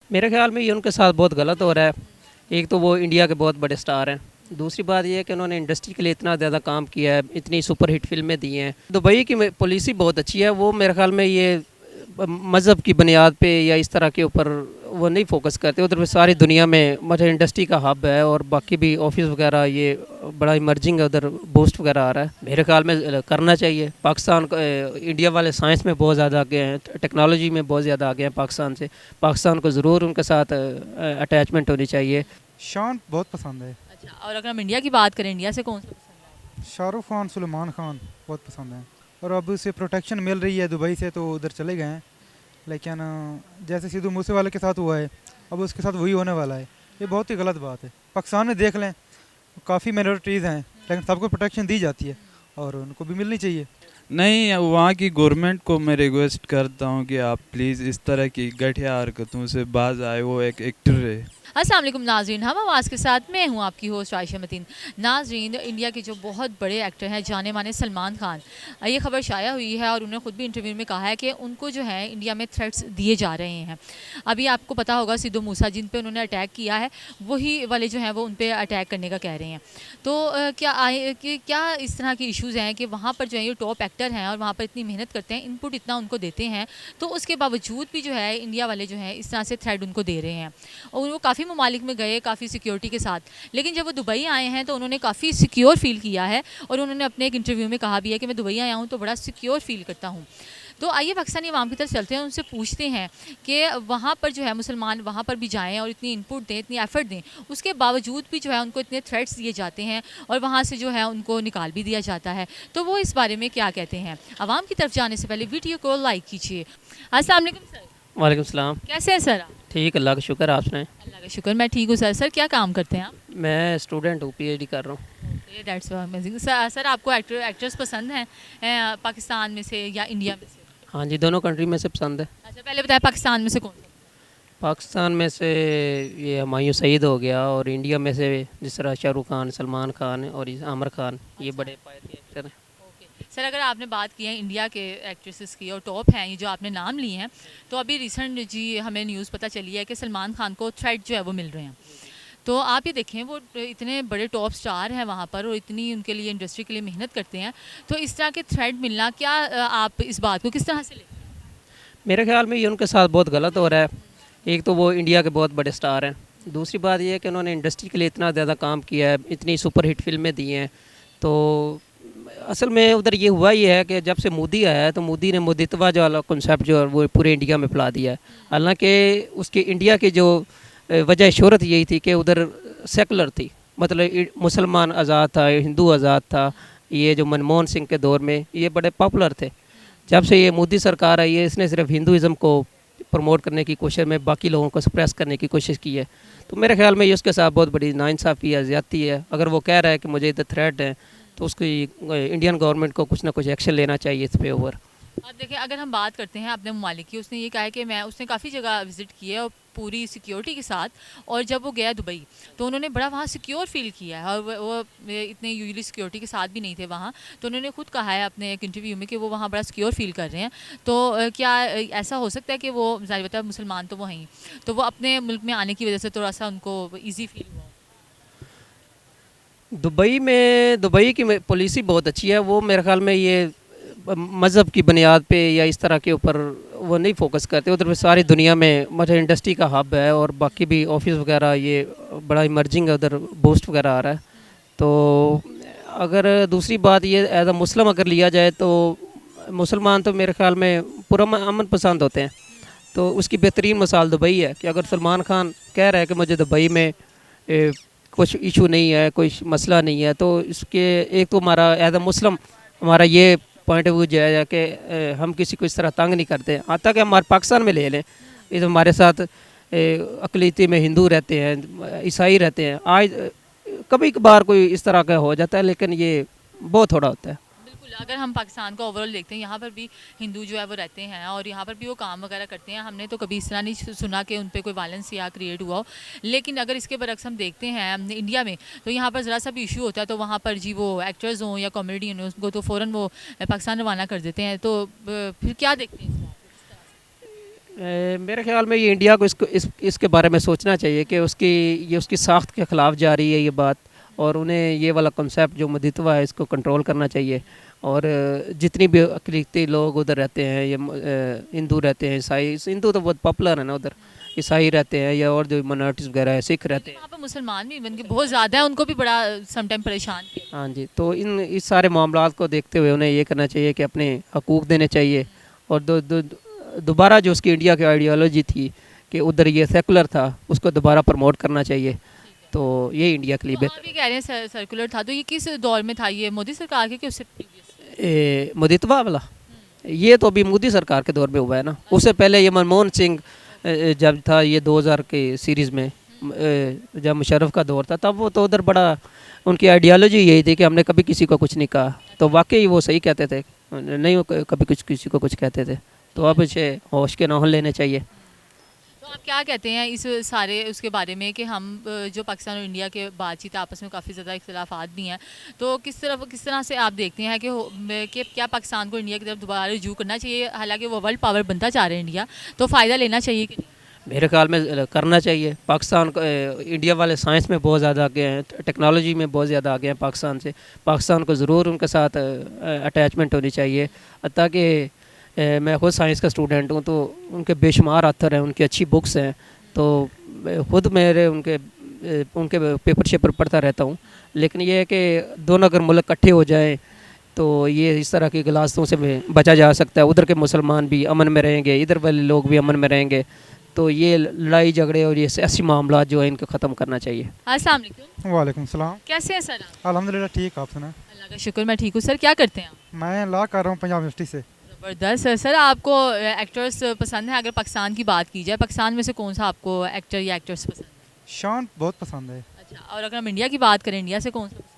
मेरे ख्याल में ये उनके साथ बहुत गलत हो रहा है। एक तो वो इंडिया के बहुत बड़े स्टार हैं। दूसरी बात ये है कि उन्होंने इंडस्ट्री के लिए इतना ज़्यादा काम किया है, इतनी सुपर हिट फिल्में दी हैं। दुबई की पॉलिसी बहुत अच्छी है। वो मेरे ख्याल में ये मज़हब की बुनियाद पे या इस तरह के ऊपर वो नहीं फोकस करते। उधर पे सारी दुनिया में मतलब इंडस्ट्री का हब है और बाकी भी ऑफिस वगैरह ये बड़ा इमर्जिंग है, उधर बूस्ट वगैरह आ रहा है। मेरे ख्याल में करना चाहिए। पाकिस्तान को इंडिया वाले साइंस में बहुत ज़्यादा आगे हैं, टेक्नोलॉजी में बहुत ज़्यादा आगे हैं पाकिस्तान से। पाकिस्तान को ज़रूर उनके साथ अटैचमेंट होनी चाहिए। शान बहुत पसंद है। अच्छा, और अगर हम इंडिया की बात करें, इंडिया से कौन सा पसंद है? शाहरुख खान, सलमान खान बहुत पसंद है। और अब उसे प्रोटेक्शन मिल रही है दुबई से, तो उधर चले गए हैं। लेकिन जैसे सिद्धू मूसे वाले के साथ हुआ है, अब उसके साथ वही होने वाला है। ये बहुत ही गलत बात है। पाकिस्तान में देख लें, काफ़ी माइनॉरिटीज़ हैं, लेकिन सबको प्रोटेक्शन दी जाती है और उनको भी मिलनी चाहिए। नहीं, वहाँ की गवर्नमेंट को मैं रिक्वेस्ट करता हूँ कि आप प्लीज़ इस तरह की घटिया हरकतों से बाज आए। वो एक एक्टर है। अस्सलाम वालेकुम नाजरीन, हम आवाज़ के साथ मैं हूँ आपकी होस्ट आयशा मतीन। नाजरीन, इंडिया के जो बहुत बड़े एक्टर हैं, जाने माने सलमान खान, ये खबर शाया हुई है और उन्होंने ख़ुद भी इंटरव्यू में कहा है कि उनको जो है इंडिया में थ्रेट्स दिए जा रहे हैं। अभी आपको पता होगा सिद्धू मूसा जिन पे उन्होंने अटैक किया है, वही वाले जो हैं वो उन पर अटैक करने का कह रहे हैं। तो क्या इस तरह के इशूज़ हैं कि वहाँ पर जो है ये टॉप एक्टर हैं और वहाँ पर इतनी मेहनत करते हैं, इनपुट इतना उनको देते हैं, तो उसके बावजूद भी जो है इंडिया वाले जो हैं इस तरह से थ्रेट उनको दे रहे हैं। और वो काफ़ी ममालिक में गए काफ़ी सिक्योरिटी के साथ, लेकिन जब वो दुबई आए हैं तो उन्होंने काफ़ी सिक्योर फील किया है। और उन्होंने अपने एक इंटरव्यू में कहा भी है कि मैं दुबई आया हूँ तो बड़ा सिक्योर फील करता हूँ। तो आइए पाकिस्तानी अवाम की तरफ चलते हैं, उनसे पूछते हैं कि वहाँ पर जो है मुसलमान वहाँ पर भी जाएँ और इतनी इनपुट दें, इतनी एफर्ट दें, उसके बावजूद भी जो है उनको इतने थ्रेट्स दिए जाते हैं और वहाँ से जो है उनको निकाल भी दिया जाता है। तो वो इस बारे में क्या कहते हैं। आवाम की तरफ जाने से पहले वीडियो को लाइक कीजिए। अस्सलाम वालेकुम सर। वालेकुम सलाम। कैसे हैं सर आप? ठीक, अल्लाह का शुक्र। आप सुनाएं। अल्लाह का शुक्र, मैं ठीक हूँ सर। सर क्या काम करते हैं आप? मैं स्टूडेंट हूँ, पीएचडी कर रहा हूँ। Okay, that's amazing. सर आपको एक्टर्स पसंद हैं पाकिस्तान में से या इंडिया में से? हाँ जी, दोनों कंट्री में से पसंद है। अच्छा, पहले बताया पाकिस्तान में से कौन सा? पाकिस्तान में से ये हुमायूं सईद हो गया, और इंडिया में से जिस तरह शाहरुख खान, सलमान खान और ये आमिर खान, ये अच्छा। बड़े पायदार एक्टर हैं। ओके सर, अगर आपने बात की है इंडिया के एक्ट्रेसेस की और टॉप हैं ये जो आपने नाम लिए हैं, तो अभी रिसेंट जी हमें न्यूज़ पता चली है कि सलमान खान को थ्रेट जो है वो मिल रहे हैं। तो आप ये देखें, वो इतने बड़े टॉप स्टार हैं वहाँ पर और इतनी उनके लिए इंडस्ट्री के लिए मेहनत करते हैं, तो इस तरह के थ्रेट मिलना, क्या आप इस बात को किस तरह से लेते हैं? मेरे ख्याल में ये उनके साथ बहुत गलत हो रहा है। एक तो वो इंडिया के बहुत बड़े स्टार हैं। दूसरी बात ये है कि उन्होंने इंडस्ट्री के लिए इतना ज़्यादा काम किया है, इतनी सुपर हिट फिल्में दी हैं। तो असल में उधर ये हुआ ये है कि जब से मोदी आया है तो मोदी ने मोदित्वा जो वाला कॉन्सेप्ट जो है वो पूरे इंडिया में फैला दिया है। हालांकि उसके इंडिया की जो वजह शोहरत यही थी कि उधर सेकुलर थी, मतलब मुसलमान आज़ाद था, हिंदू आज़ाद था। ये जो मनमोहन सिंह के दौर में ये बड़े पॉपुलर थे। जब से ये मोदी सरकार आई है, इसने सिर्फ हिंदुज़म को प्रमोट करने की कोशिश में बाकी लोगों को सप्रेस करने की कोशिश की है। तो मेरे ख्याल में ये उसके साथ बहुत बड़ी नाइंसाफ़ी है, ज़्यादती है। अगर वो कह रहा है कि मुझे इधर थ्रेट है, तो उसकी इंडियन गवर्नमेंट को कुछ ना कुछ एक्शन लेना चाहिए इस पे ओवर। अब देखिए, अगर हम बात करते हैं अपने ममालिक की, उसने ये कहा है कि उसने काफ़ी जगह विज़िट की है और पूरी सिक्योरिटी के साथ, और जब वो गया दुबई तो उन्होंने बड़ा वहाँ सिक्योर फील किया है और वो इतने यूजली सिक्योरिटी के साथ भी नहीं थे वहाँ। तो उन्होंने खुद कहा है अपने एक इंटरव्यू में कि वो वहाँ बड़ा सिक्योर फील कर रहे हैं। तो क्या ऐसा हो सकता है कि वो ज़ाहिर बात है मुसलमान तो वो हैं ही, तो वो अपने मुल्क में आने की वजह से थोड़ा सा उनको ईजी फील हुआ? दुबई की पॉलिसी बहुत अच्छी है। वो मेरे ख्याल में ये मज़हब की बुनियाद पे या इस तरह के ऊपर वो नहीं फोकस करते। उधर पे सारी दुनिया में मतलब इंडस्ट्री का हब है और बाकी भी ऑफिस वगैरह ये बड़ा इमर्जिंग है, उधर बूस्ट वगैरह आ रहा है। तो अगर दूसरी बात ये एज अ मुस्लिम अगर लिया जाए तो मुसलमान तो मेरे ख्याल में अमन पसंद होते हैं। तो उसकी बेहतरीन मिसाल दुबई है कि अगर सलमान खान कह रहा है कि मुझे दुबई में कुछ इशू नहीं है, कोई मसला नहीं है, तो इसके एक तो हमारा एज अ मुस्लिम हमारा ये पॉइंट ऑफ व्यू जो है कि हम किसी को इस तरह तंग नहीं करते। आता कि हमारे पाकिस्तान में ले लें, इस हमारे साथ अक़लियती में हिंदू रहते हैं, ईसाई रहते हैं। आज कभी कभार कोई इस तरह का हो जाता है, लेकिन ये बहुत थोड़ा होता है। बिल्कुल, अगर हम पाकिस्तान को ओवरऑल देखते हैं, यहाँ पर भी हिंदू जो है वो रहते हैं और यहाँ पर भी वो काम वगैरह करते हैं। हमने तो कभी इस तरह नहीं सुना कि उन पर कोई वायलेंस या क्रिएट हुआ हो। लेकिन अगर इसके बरक्स हम देखते हैं इंडिया में, तो यहाँ पर ज़रा सा भी इशू होता है तो वहाँ पर जी वो एक्टर्स हों या कॉमेडियन हों, उसको तो फ़ौरन वो पाकिस्तान रवाना कर देते हैं। तो फिर क्या देखते हैं इस बात को? मेरे ख्याल में ये इंडिया को इसके बारे में सोचना चाहिए कि उसकी साख्त के ख़िलाफ़ जा रही है ये बात, और उन्हें ये वाला कॉन्सेप्ट जो मदितवा है इसको कंट्रोल करना चाहिए। और जितनी भी अक़लीती लोग उधर रहते हैं, ये हिंदू रहते हैं, ईसाई, हिंदू तो बहुत पॉपुलर है ना उधर, ईसाई रहते हैं या और जो माइनॉरिटीज़ वगैरह है, सिख रहते हैं। वहाँ पर मुसलमान भी बन के बहुत ज़्यादा है, उनको भी बड़ा समटाइम परेशान किया। हाँ जी, तो इस सारे मामलात को देखते हुए उन्हें ये करना चाहिए कि अपने हकूक़ देने चाहिए। और दोबारा जो उसकी इंडिया की आइडियोलॉजी थी कि उधर ये सेकुलर था, उसको दोबारा प्रमोट करना चाहिए। तो ये इंडिया के लिए तो बेहतर। आप ये कह रहे हैं सर्कुलर था, तो ये किस दौर में था? ये मोदी सरकार के कि उससे प्रीवियस? मुदितवा वाला ये तो अभी मोदी सरकार के दौर में हुआ है ना। उससे पहले ये मनमोहन सिंह जब था, ये 2000 के सीरीज़ में जब मुशर्रफ का दौर था, तब वो तो उधर बड़ा उनकी आइडियोलॉजी यही थी कि हमने कभी किसी को कुछ नहीं कहा। तो वाकई वो सही कहते थे, नहीं वो कभी किसी को कुछ कहते थे। तो अब इसे होश के नौहन लेने चाहिए। तो आप क्या कहते हैं इस सारे उसके बारे में कि हम जो पाकिस्तान और इंडिया के बातचीत आपस में काफ़ी ज़्यादा इख्तिलाफात भी हैं, तो किस तरह से आप देखते हैं कि क्या पाकिस्तान को इंडिया की तरफ दोबारा रुजू करना चाहिए? हालांकि वो वर्ल्ड पावर बनता चाह रहे हैं इंडिया, तो फ़ायदा लेना चाहिए कि मेरे ख्याल में करना चाहिए। पाकिस्तान को इंडिया वाले साइंस में बहुत ज़्यादा आगे हैं, टेक्नोलॉजी में बहुत ज़्यादा आगे हैं पाकिस्तान से। पाकिस्तान को ज़रूर उनके साथ अटैचमेंट होनी चाहिए। ताकि मैं खुद साइंस का स्टूडेंट हूँ, तो उनके बेशुमार अथर हैं, उनकी अच्छी बुक्स हैं। तो खुद मेरे उनके पेपर शेपर पढ़ता रहता हूँ। लेकिन ये है कि दोनों अगर मुल्क इकट्ठे हो जाएँ तो ये इस तरह की गिलास्तों से बचा जा सकता है। उधर के मुसलमान भी अमन में रहेंगे, इधर वाले लोग भी अमन में रहेंगे। तो ये लड़ाई झगड़े और ये सियासी मामला जो है इनको ख़त्म करना चाहिए। अस्सलाम वालेकुम। वालेकुम सलाम। कैसे हैं सर आप? अल्हम्दुलिल्लाह ठीक, आप सुना? अल्लाह का शुक्र, मैं ठीक हूँ। सर क्या करते हैं आप? मैं लॉ कर रहा हूँ पंजाब यूनिवर्सिटी से। ज़बरदस्त। सर आपको एक्टर्स पसंद है? अगर पाकिस्तान की बात की जाए, पाकिस्तान में से कौन सा आपको एक्टर या एक्ट्रेस पसंद है? शान बहुत पसंद है। अच्छा, और अगर हम इंडिया की बात करें, इंडिया से कौन सा पसंद है?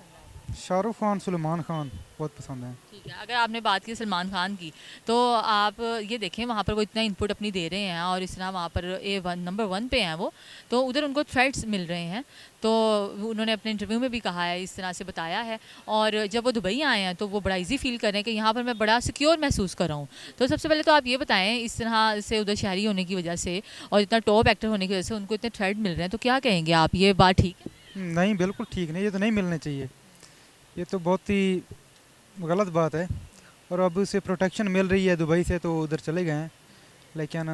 शाहरुख खान, सलमान खान बहुत पसंद है। ठीक है, अगर आपने बात की सलमान खान की, तो आप ये देखें वहाँ पर वो इतना इनपुट अपनी दे रहे हैं और इस तरह वहाँ पर नंबर 1 पे हैं वो, तो उधर उनको थ्रेट्स मिल रहे हैं। तो उन्होंने अपने इंटरव्यू में भी कहा है, इस तरह से बताया है। और जब वो दुबई आए हैं तो वो बड़ा इजी फील कर रहे हैं कि यहाँ पर मैं बड़ा सिक्योर महसूस कर रहा हूँ। तो सबसे पहले तो आप ये बताएं, इस तरह से उधर शहरी होने की वजह से और इतना टॉप एक्टर होने की वजह से उनको इतने थ्रेट मिल रहे हैं, तो क्या कहेंगे आप? ये बात ठीक है? नहीं, बिल्कुल ठीक नहीं, ये तो नहीं मिलने चाहिए। ये तो बहुत ही गलत बात है। और अब उसे प्रोटेक्शन मिल रही है दुबई से, तो उधर चले गए हैं। लेकिन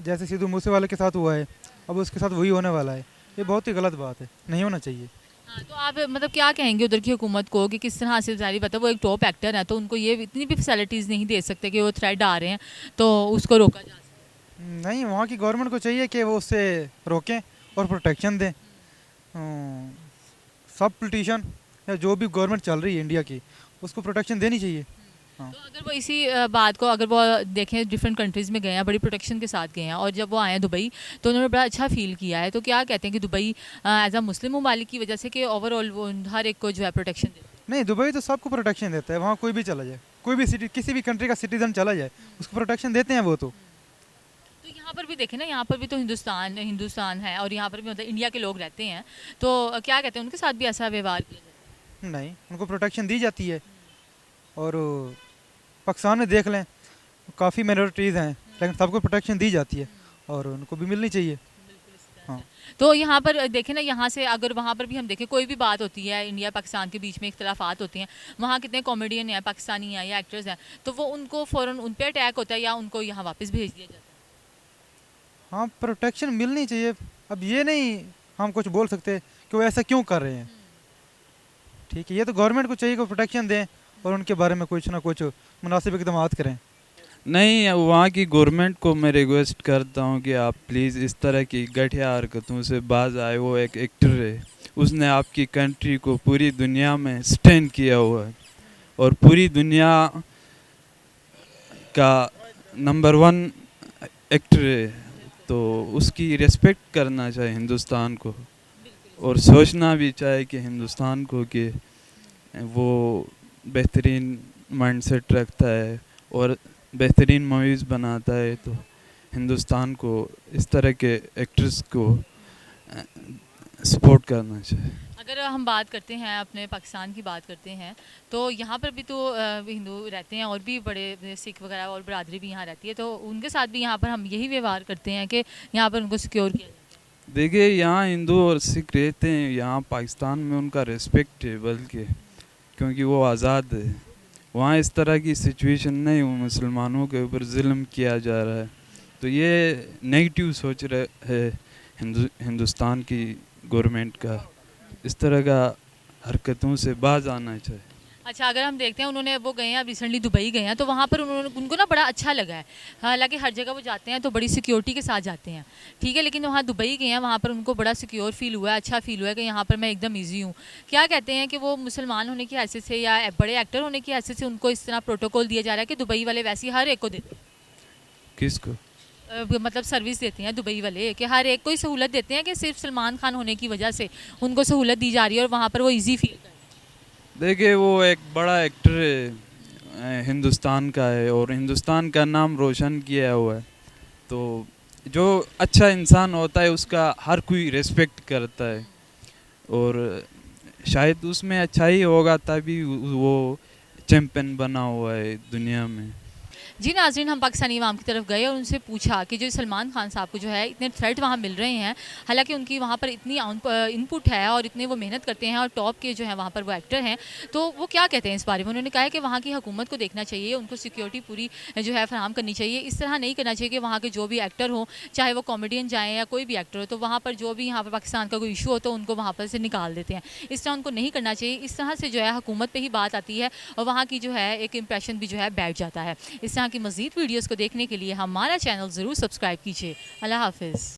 जैसे सिद्धू मूसे वाले के साथ हुआ है, अब उसके साथ वही होने वाला है। ये बहुत ही गलत बात है, नहीं होना चाहिए। हाँ, तो आप मतलब क्या कहेंगे उधर की हुकूमत को कि किस तरह से? जारी बात है वो एक टॉप एक्टर है, तो उनको ये इतनी भी फैसिलिटीज़ नहीं दे सकते कि वो थ्रेट आ रहे हैं तो उसको रोका जा सके। नहीं, वहाँ की गवर्नमेंट को चाहिए कि वो उससे रोकें और प्रोटेक्शन दें। सब पोलिटिशियन या जो भी गवर्नमेंट चल रही है इंडिया की, उसको प्रोटेक्शन देनी चाहिए। हाँ। तो अगर वो इसी बात को अगर वो देखें, डिफरेंट कंट्रीज़ में गए हैं, बड़ी प्रोटेक्शन के साथ गए हैं, और जब वो आए हैं दुबई तो उन्होंने बड़ा अच्छा फील किया है, तो क्या कहते हैं कि दुबई एज अ मुस्लिम ममालिक की वजह से कि ओवरऑल वो हर एक को जो है प्रोटेक्शन देता है? नहीं, दुबई तो सबको प्रोटेक्शन देता है। वहाँ कोई भी चला जाए, कोई भी सिटी, किसी भी कंट्री का सिटीजन चला जाए, उसको प्रोटेक्शन देते हैं वो तो। तो यहाँ पर भी देखें ना, यहाँ पर भी तो हिंदुस्तान है और यहाँ पर भी मतलब इंडिया के लोग रहते हैं, तो क्या कहते हैं उनके साथ भी ऐसा व्यवहार किया जाता है? नहीं, उनको प्रोटेक्शन दी जाती है। और पाकिस्तान में देख लें, काफ़ी माइनॉरिटीज़ हैं, लेकिन सबको प्रोटेक्शन दी जाती है और उनको भी मिलनी चाहिए। हाँ। तो यहाँ पर देखें ना, यहाँ से अगर वहाँ पर भी हम देखें, कोई भी बात होती है इंडिया पाकिस्तान के बीच में, इख्तिलाफात होते हैं, वहाँ कितने कॉमेडियन हैं, पाकिस्तानी हैं या एक्टर्स हैं, तो वो उनको फ़ौरन उन पर अटैक होता है या उनको यहाँ वापस भेज दिया जाता है? हाँ, प्रोटेक्शन मिलनी चाहिए। अब ये नहीं हम कुछ बोल सकते कि वो ऐसा क्यों कर रहे हैं। ठीक है, ये तो गवर्नमेंट को चाहिए कि प्रोटेक्शन दें और उनके बारे में कुछ ना कुछ मुनासिब इक़दाम करें। नहीं, वहाँ की गवर्नमेंट को मैं रिक्वेस्ट करता हूँ कि आप प्लीज़ इस तरह की घटिया हरकतों से बाज आए। वो एक एक्टर है, उसने आपकी कंट्री को पूरी दुनिया में स्टैंड किया हुआ है और पूरी दुनिया का नंबर 1 एक्टर है, तो उसकी रिस्पेक्ट करना चाहिए हिंदुस्तान को, और सोचना भी चाहिए कि हिंदुस्तान को कि वो बेहतरीन माइंडसेट रखता है और बेहतरीन मूवीज़ बनाता है। तो हिंदुस्तान को इस तरह के एक्टर्स को सपोर्ट करना चाहिए। अगर हम बात करते हैं अपने पाकिस्तान की बात करते हैं तो यहाँ पर भी तो हिंदू रहते हैं और भी बड़े सिख वगैरह और बरादरी भी यहाँ रहती है, तो उनके साथ भी यहाँ पर हम यही व्यवहार करते हैं कि यहाँ पर उनको सिक्योर किया जाता है। देखिए यहाँ हिंदू और सिख रहते हैं, यहाँ पाकिस्तान में उनका रिस्पेक्ट है बल्कि, क्योंकि वो आज़ाद है। वहाँ इस तरह की सिचुएशन नहीं, वो मुसलमानों के ऊपर जुल्म किया जा रहा है। तो ये नेगेटिव सोच रहे है हिंदुस्तान की गवर्नमेंट का, इस तरह का हरकतों से बाज आना चाहिए। अच्छा, अगर हम देखते हैं उन्होंने वो गए हैं, अब रिसेंटली दुबई गए हैं, तो वहाँ पर उनको ना बड़ा अच्छा लगा है। हालांकि हर जगह वो जाते हैं तो बड़ी सिक्योरिटी के साथ जाते हैं, ठीक है, लेकिन वहाँ दुबई गए हैं, वहाँ पर उनको बड़ा सिक्योर फील हुआ है, अच्छा फील हुआ है कि यहाँ पर मैं एकदम ईजी हूँ। क्या कहते हैं कि वो मुसलमान होने की हैसियत से या बड़े एक्टर होने की हैसियत से उनको इस तरह प्रोटोकॉल दिया जा रहा है कि दुबई वाले वैसे ही हर एक को देते हैं, किसको? मतलब सर्विस देते हैं दुबई वाले कि हर एक को ही सहूलत देते हैं कि सिर्फ सलमान खान होने की वजह से उनको सहूलत दी जा रही है और वहाँ पर वो ईजी फील कर। देखिए वो एक बड़ा एक्टर है, हिंदुस्तान का है और हिंदुस्तान का नाम रोशन किया हुआ है। तो जो अच्छा इंसान होता है उसका हर कोई रिस्पेक्ट करता है और शायद उसमें अच्छा ही होगा तभी वो चैम्पियन बना हुआ है दुनिया में। जी नाज़रीन, हम पाकिस्तानी अवाम की तरफ गए और उनसे पूछा कि जो सलमान खान साहब को जो है इतने थ्रेट वहाँ मिल रहे हैं, हालांकि उनकी वहाँ पर इतनी इनपुट है और इतने वो मेहनत करते हैं और टॉप के जो है वहाँ पर वो एक्टर हैं, तो वो क्या कहते हैं इस बारे में। उन्होंने कहा है कि वहाँ की हुकूमत को देखना चाहिए, उनको सिक्योरिटी पूरी जो है फराहम करनी चाहिए। इस तरह नहीं करना चाहिए कि वहाँ के जो भी एक्टर हो, चाहे वो कॉमेडियन जाएँ या कोई भी एक्टर हो, तो वहाँ पर जो भी यहाँ पर पाकिस्तान का कोई इशू हो तो उनको वहाँ पर से निकाल देते हैं। इस तरह उनको नहीं करना चाहिए। इस तरह से जो है हुकूमत पर ही बात आती है और वहाँ की जो है एक इम्प्रेशन भी जो है बैठ जाता है। इस तरह की मज़ीद वीडियोज़ को देखने के लिए हमारा चैनल ज़रूर सब्सक्राइब कीजिए। अल्लाह हाफ़िज़।